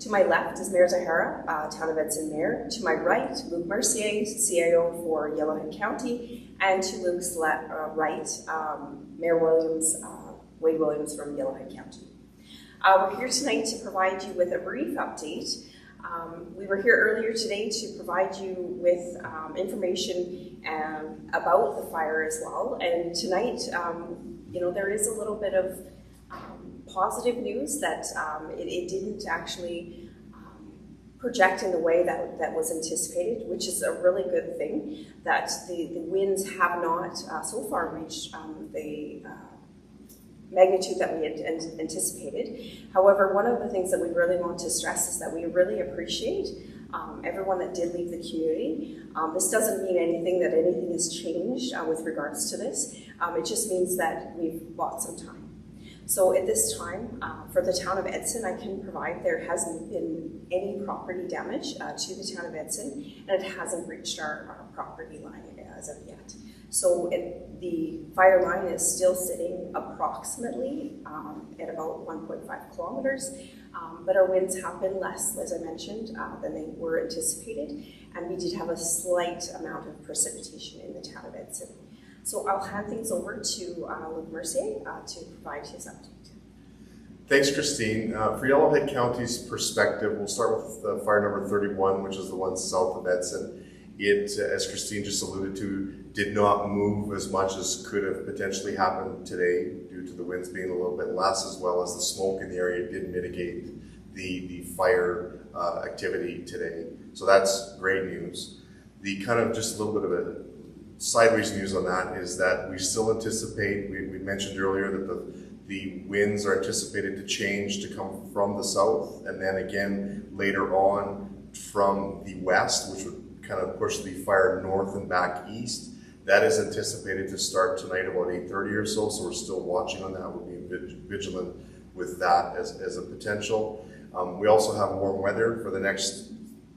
To my left is Mayor Zahara, Town of Edson Mayor. To my right, Luke Mercier, CIO for Yellowhead County. And to Luke's right, Mayor Williams, Wade Williams from Yellowhead County. We're here tonight to provide you with a brief update. We were here earlier today to provide you with information about the fire as well. And tonight, there is a little bit of positive news that it didn't actually project in the way that was anticipated, which is a really good thing, that the winds have not so far reached the magnitude that we had anticipated. However, one of the things that we really want to stress is that we really appreciate everyone that did leave the community. This doesn't mean anything that anything has changed with regards to this. It just means that we've bought some time. So at this time, for the town of Edson, I can provide there hasn't been any property damage to the town of Edson, and it hasn't reached our property line as of yet. So the fire line is still sitting approximately at about 1.5 kilometers, but our winds have been less, as I mentioned, than they were anticipated, and we did have a slight amount of precipitation in the town of Edson. So I'll hand things over to Luke Mercier to provide his update. Thanks, Christine. For Yellowhead County's perspective, we'll start with fire number 31, which is the one south of Edson. It, as Christine just alluded to, did not move as much as could have potentially happened today due to the winds being a little bit less, as well as the smoke in the area did mitigate the fire activity today. So that's great news. The kind of just a little bit of a sideways news on that is that we still anticipate, we mentioned earlier that the winds are anticipated to change to come from the south, and then again later on from the west, which would kind of push the fire north and back east. That is anticipated to start tonight about 8:30 or so, so we're still watching on that. We're being vigilant with that as a potential. We also have warm weather for the next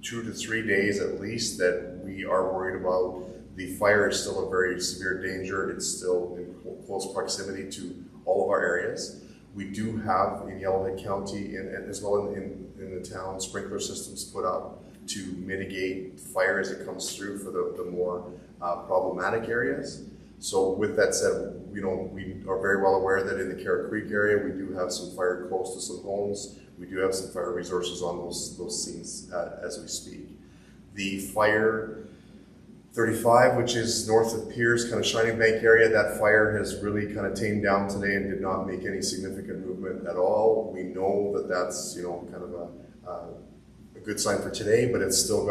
2 to 3 days at least that we are worried about. The fire is still a very severe danger. It's still in close proximity to all of our areas. We do have in Yellowhead County and as well in the town sprinkler systems put up to mitigate fire as it comes through for the more problematic areas. So with that said, we are very well aware that in the Carrot Creek area, we do have some fire close to some homes. We do have some fire resources on those scenes as we speak. The fire 35, which is north of Piers, kind of Shining Bank area, that fire has really kind of tamed down today and did not make any significant movement at all. We know that that's kind of a good sign for today, but it's still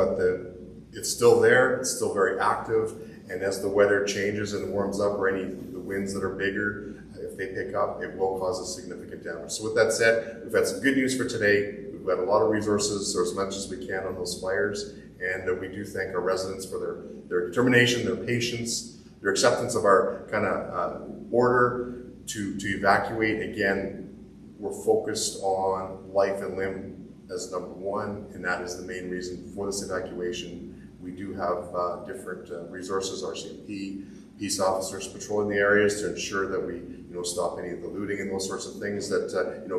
it's still there, it's still very active, and as the weather changes and warms up, or the winds that are bigger, if they pick up, it will cause a significant damage. So with that said, we've had some good news for today. We've got a lot of resources, or as much as we can, on those fires. And we do thank our residents for their determination, their patience, their acceptance of our kind of order to evacuate. Again, we're focused on life and limb as number one, and that is the main reason for this evacuation. We do have different resources, RCMP, peace officers patrolling the areas to ensure that we stop any of the looting and those sorts of things that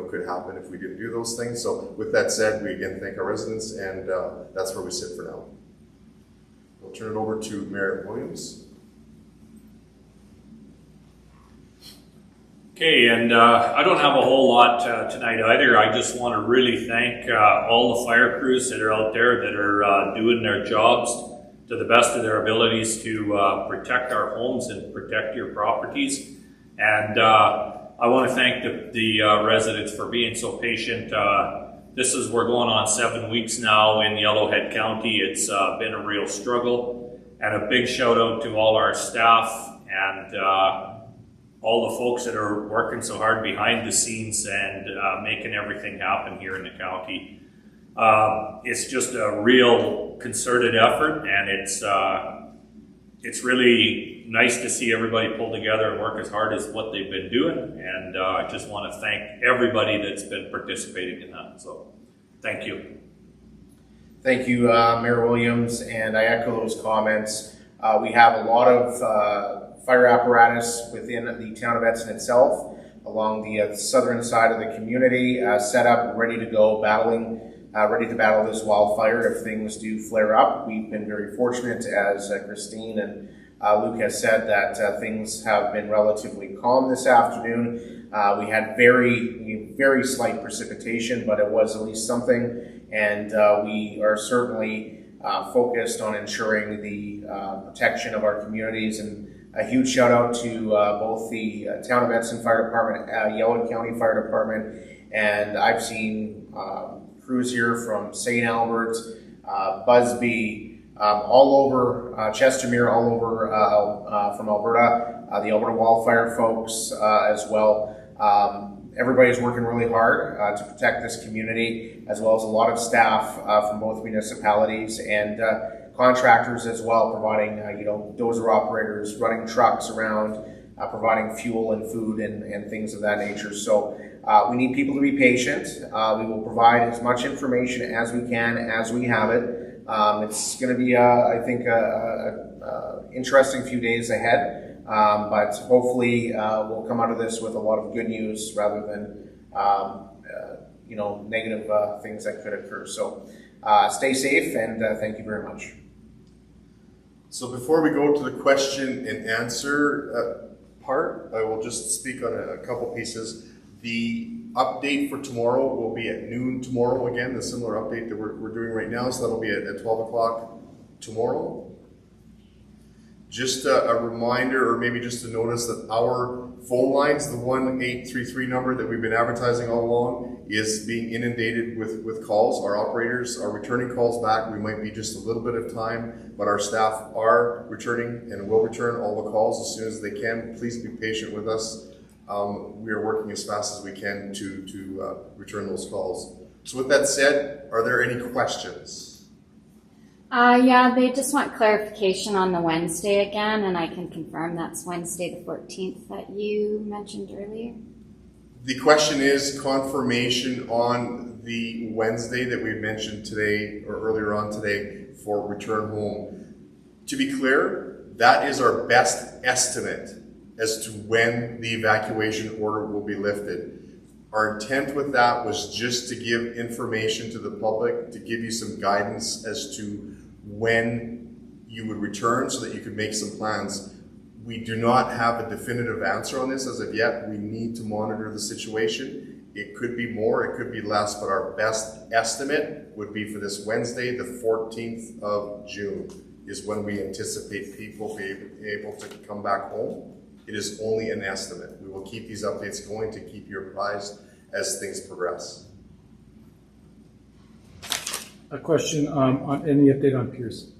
could happen if we didn't do those things. So with that said, we again thank our residents, and that's where we sit for now. We'll turn it over to Mayor Williams. Okay, and I don't have a whole lot tonight either. I just want to really thank all the fire crews that are out there that are doing their jobs to the best of their abilities to protect our homes and protect your properties. And I want to thank the residents for being so patient. We're going on 7 weeks now in Yellowhead County. It's been a real struggle, and a big shout out to all our staff and all the folks that are working so hard behind the scenes and making everything happen here in the county. It's just a real concerted effort, and it's really nice to see everybody pull together and work as hard as what they've been doing. And I just want to thank everybody that's been participating in that. So thank you. Thank you, Mayor Williams, and I echo those comments. We have a lot of fire apparatus within the town of Edson itself, along the southern side of the community, set up, ready to go, battling ready to battle this wildfire if things do flare up. We've been very fortunate, as Christine and Luke has said, that things have been relatively calm this afternoon. We had very slight precipitation, but it was at least something, and we are certainly focused on ensuring the protection of our communities. And a huge shout out to both the Town of Edson Fire Department, Yellowhead County Fire Department, and I've seen crews here from St. Albert, Busby, all over Chestermere, all over from Alberta, the Alberta Wildfire folks as well. Everybody's working really hard to protect this community, as well as a lot of staff from both municipalities and contractors as well, providing dozer operators, running trucks around, providing fuel and food and things of that nature. So we need people to be patient. We will provide as much information as we can as we have it. It's going to be, I think, a interesting few days ahead. But hopefully we'll come out of this with a lot of good news rather than negative things that could occur. So stay safe, and thank you very much. So before we go to the question and answer part, I will just speak on a couple pieces. The update for tomorrow will be at noon tomorrow again, the similar update that we're doing right now, so that'll be at 12 o'clock tomorrow. Just a reminder, or maybe just a notice, that our phone lines, the 1-833 number that we've been advertising all along, is being inundated with calls. Our operators are returning calls back. We might be just a little bit of time, but our staff are returning and will return all the calls as soon as they can. Please be patient with us. We are working as fast as we can to return those calls. So with that said, are there any questions? Yeah, they just want clarification on the Wednesday again, and I can confirm that's Wednesday the 14th that you mentioned earlier. The question is confirmation on the Wednesday that we mentioned today or earlier on today for return home. To be clear, that is our best estimate as to when the evacuation order will be lifted. Our intent with that was just to give information to the public, to give you some guidance as to when you would return so that you could make some plans. We do not have a definitive answer on this as of yet. We need to monitor the situation. It could be more, it could be less, but our best estimate would be for this Wednesday, the 14th of June, is when we anticipate people being able to come back home. It is only an estimate. We will keep these updates going to keep you apprised as things progress. A question on any update on Pierce?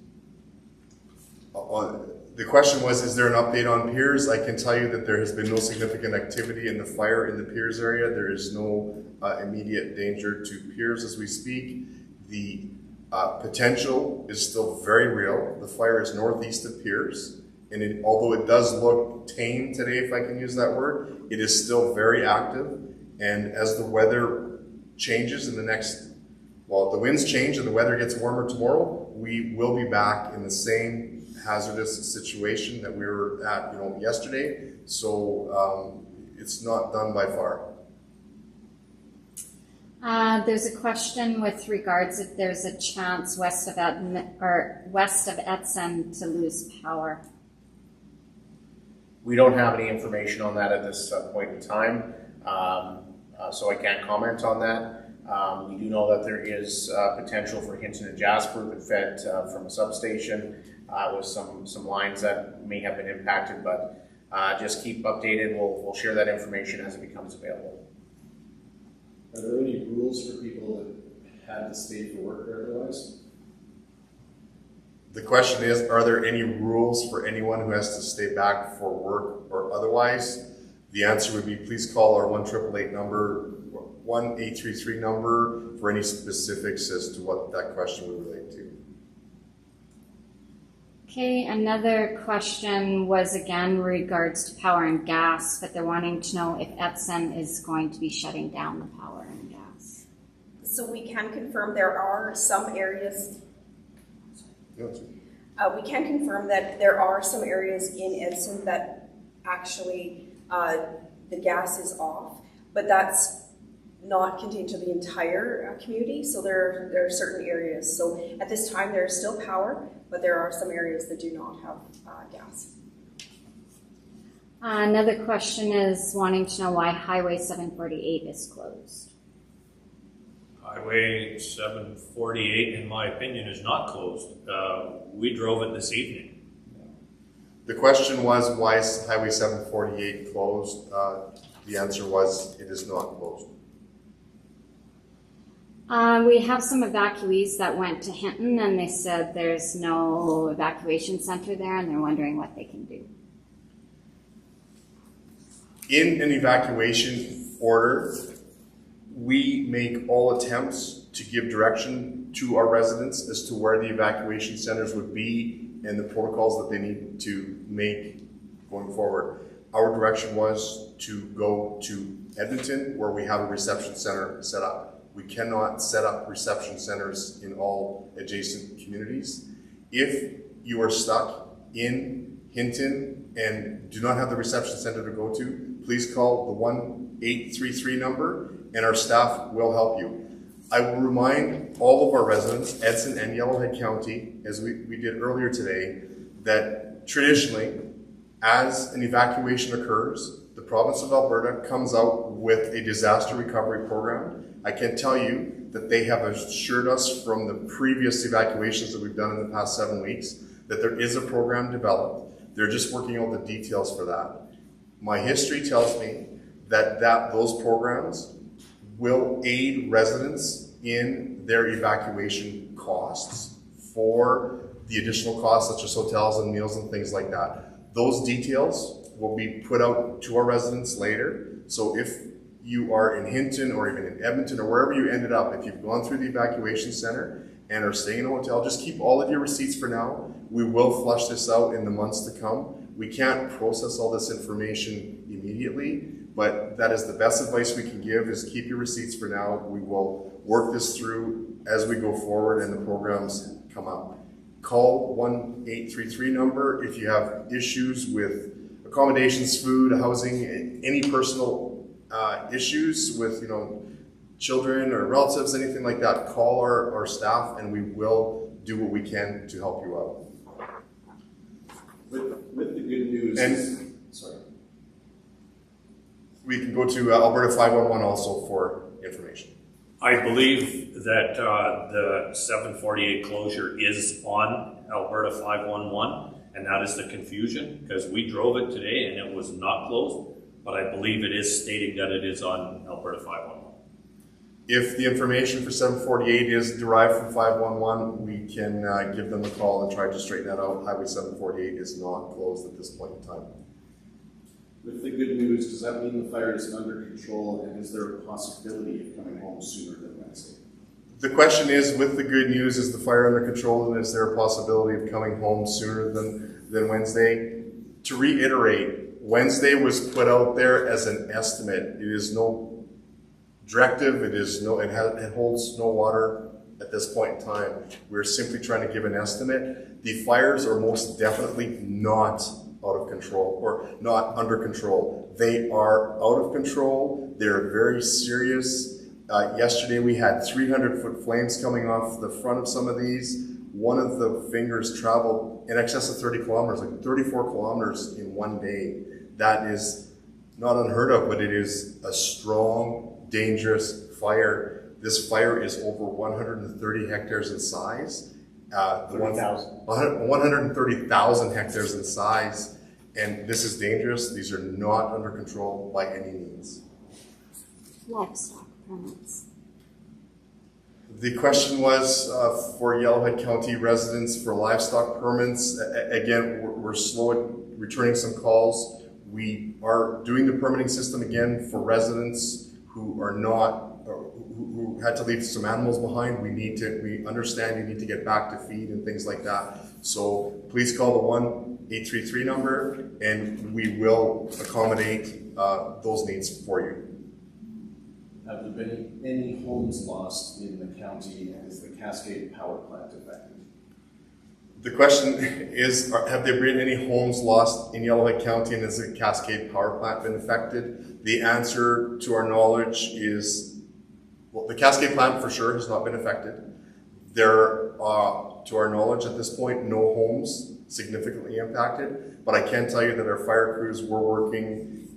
The question was, is there an update on Piers? I can tell you that there has been no significant activity in the fire in the Piers area. There is no immediate danger to Piers as we speak. The potential is still very real. The fire is northeast of Piers, and although it does look tame today, if I can use that word, it is still very active. And as the weather changes in the next, well, the winds change and the weather gets warmer tomorrow, we will be back in the same hazardous situation that we were at, yesterday. So it's not done by far. There's a question with regards if there's a chance west of Edson to lose power. We don't have any information on that at this point in time, so I can't comment on that. We do know that there is potential for Hinton and Jasper that fed from a substation with some lines that may have been impacted, but just keep updated. We'll share that information as it becomes available. Are there any rules for people that had to stay for work or otherwise? The question is, are there any rules for anyone who has to stay back for work or otherwise? The answer would be, please call our 1-888 number, 1-833 number for any specifics as to what that question would relate to. Okay, another question was again regards to power and gas, but they're wanting to know if Edson is going to be shutting down the power and gas. So we can confirm there are some areas. We can confirm that there are some areas in Edson that actually the gas is off, but that's not contained to the entire community, so there are certain areas. So at this time there is still power, but there are some areas that do not have gas. Another question is wanting to know why Highway 748 is closed. Highway 748, in my opinion, is not closed. We drove it this evening. The question was, why is Highway 748 closed? The answer was, it is not closed. We have some evacuees that went to Hinton, and they said there's no evacuation center there, and they're wondering what they can do. In an evacuation order, we make all attempts to give direction to our residents as to where the evacuation centers would be and the protocols that they need to make going forward. Our direction was to go to Edmonton, where we have a reception center set up. We cannot set up reception centers in all adjacent communities. If you are stuck in Hinton and do not have the reception center to go to, please call the 1-833 number and our staff will help you. I will remind all of our residents, Edson and Yellowhead County, as we did earlier today, that traditionally, as an evacuation occurs, the province of Alberta comes out with a disaster recovery program. I can tell you that they have assured us from the previous evacuations that we've done in the past 7 weeks that there is a program developed. They're just working out the details for that. My history tells me that those programs will aid residents in their evacuation costs for the additional costs such as hotels and meals and things like that. Those details will be put out to our residents later. So if you are in Hinton or even in Edmonton or wherever you ended up, if you've gone through the evacuation center and are staying in a hotel, just keep all of your receipts for now. We will flush this out in the months to come. We can't process all this information immediately, but that is the best advice we can give, is keep your receipts for now. We will work this through as we go forward and the programs come up. Call 1-833 number if you have issues with accommodations, food, housing, any personal issues with children or relatives, anything like that. Call our staff and we will do what we can to help you out. With the good news, sorry. We can go to Alberta 511 also for information. I believe that the 748 closure is on Alberta 511, and that is the confusion, because we drove it today and it was not closed, but I believe it is stating that it is on Alberta 511. If the information for 748 is derived from 511, we can give them a call and try to straighten that out. Highway 748 is not closed at this point in time. With the good news, does that mean the fire is under control, and is there a possibility of coming home sooner than Wednesday? The question is, with the good news, is the fire under control, and is there a possibility of coming home sooner than Wednesday? To reiterate, Wednesday was put out there as an estimate. It is no directive. It holds no water at this point in time. We're simply trying to give an estimate. The fires are most definitely not out of control or not under control. They are out of control. They're very serious. Yesterday we had 300-foot flames coming off the front of some of these. One of the fingers traveled in excess of 30 kilometers, like 34 kilometers in one day. That is not unheard of, but it is a strong, dangerous fire. This fire is over 130 hectares in size. 130,000 hectares in size, and this is dangerous. These are not under control by any means. Livestock permits. The question was for Yellowhead County residents for livestock permits. Again, we're slow at returning some calls. We are doing the permitting system again for residents who are not, who had to leave some animals behind. We understand you need to get back to feed and things like that. So please call the 1-833 number and we will accommodate those needs for you. Have there been any homes lost in the county, and is the Cascade Power Plant affected? The question is, have there been any homes lost in Yellowhead County, and has the Cascade Power Plant been affected? The answer, to our knowledge, is Well, the Cascade plant for sure has not been affected. There are, to our knowledge at this point, no homes significantly impacted, but I can tell you that our fire crews were working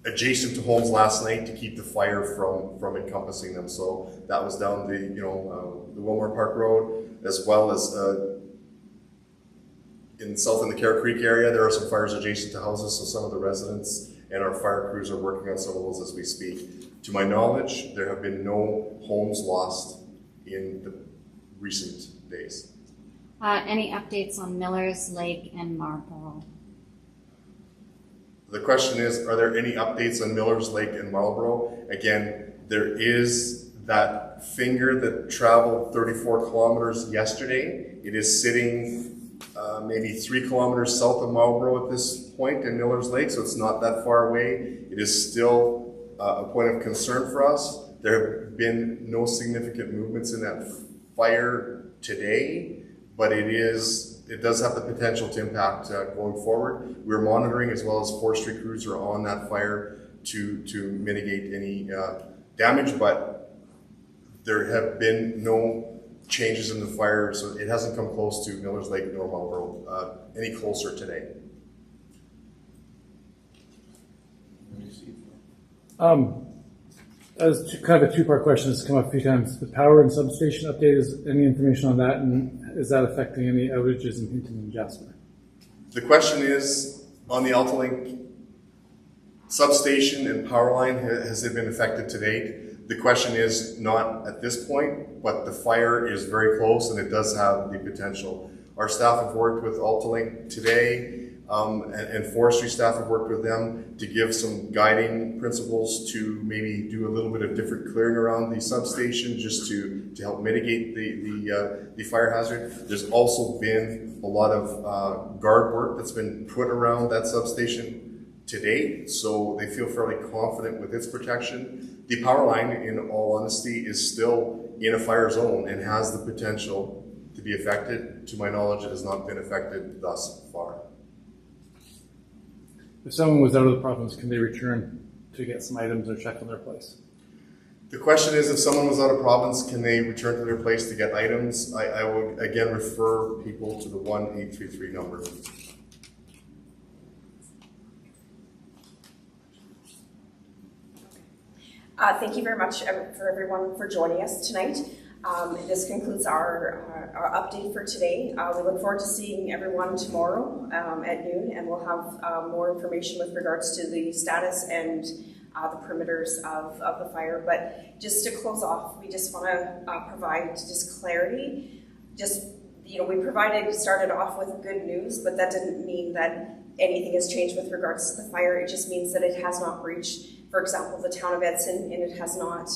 adjacent to homes last night to keep the fire from encompassing them. So that was down the the Wilmore Park Road, as well as south in the Carrot Creek area. There are some fires adjacent to houses, so some of the residents and our fire crews are working on some of those as we speak. To my knowledge, there have been no homes lost in the recent days. Any updates on Miller's Lake and Marlborough? The question is, are there any updates on Miller's Lake and Marlborough? Again, there is that finger that traveled 34 kilometers yesterday. It is sitting maybe 3 kilometers south of Marlborough at this point in Miller's Lake, so it's not that far away. It is still a point of concern for us. There have been no significant movements in that fire today, but it does have the potential to impact going forward. We're monitoring, as well as forestry crews are on that fire to mitigate any damage, but there have been no changes in the fire, so it hasn't come close to Miller's Lake nor Marlborough any closer today. As kind of a two-part question that's come up a few times. The power and substation update, is any information on that, and is that affecting any outages in Hinton and Jasper? The question is, on the AltaLink substation and power line, has it been affected to date? The question is not at this point, but the fire is very close and it does have the potential. Our staff have worked with AltaLink today, and forestry staff have worked with them to give some guiding principles to maybe do a little bit of different clearing around the substation just to help mitigate the fire hazard. There's also been a lot of guard work that's been put around that substation to date, so they feel fairly confident with its protection. The power line, in all honesty, is still in a fire zone and has the potential to be affected. To my knowledge, it has not been affected thus far. If someone was out of the province, can they return to get some items or check on their place? The question is, if someone was out of province, can they return to their place to get items? I would again refer people to the 1-833 number. Thank you very much for everyone for joining us tonight. This concludes our update for today. We look forward to seeing everyone tomorrow at noon, and we'll have more information with regards to the status and the perimeters of the fire. But just to close off, we just want to provide just clarity. We started off with good news, but that didn't mean that anything has changed with regards to the fire. It just means that it has not reached, for example, the town of Edson, and it has not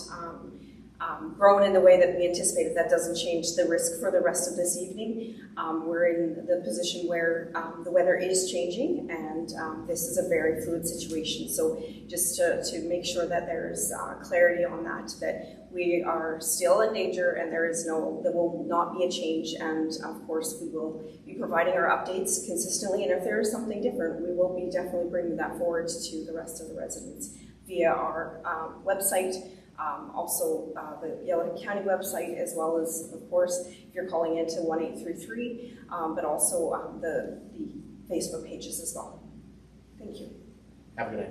grown in the way that we anticipated. That doesn't change the risk for the rest of this evening. We're in the position where the weather is changing, and this is a very fluid situation. So just to make sure that there's clarity on that we are still in danger, and there will not be a change. And of course, we will be providing our updates consistently. And if there is something different, we will be definitely bringing that forward to the rest of the residents via our website. Also the Yellowhead County website, as well as, of course, if you're calling into 1-833, but also the Facebook pages as well. Thank you. Have a good night.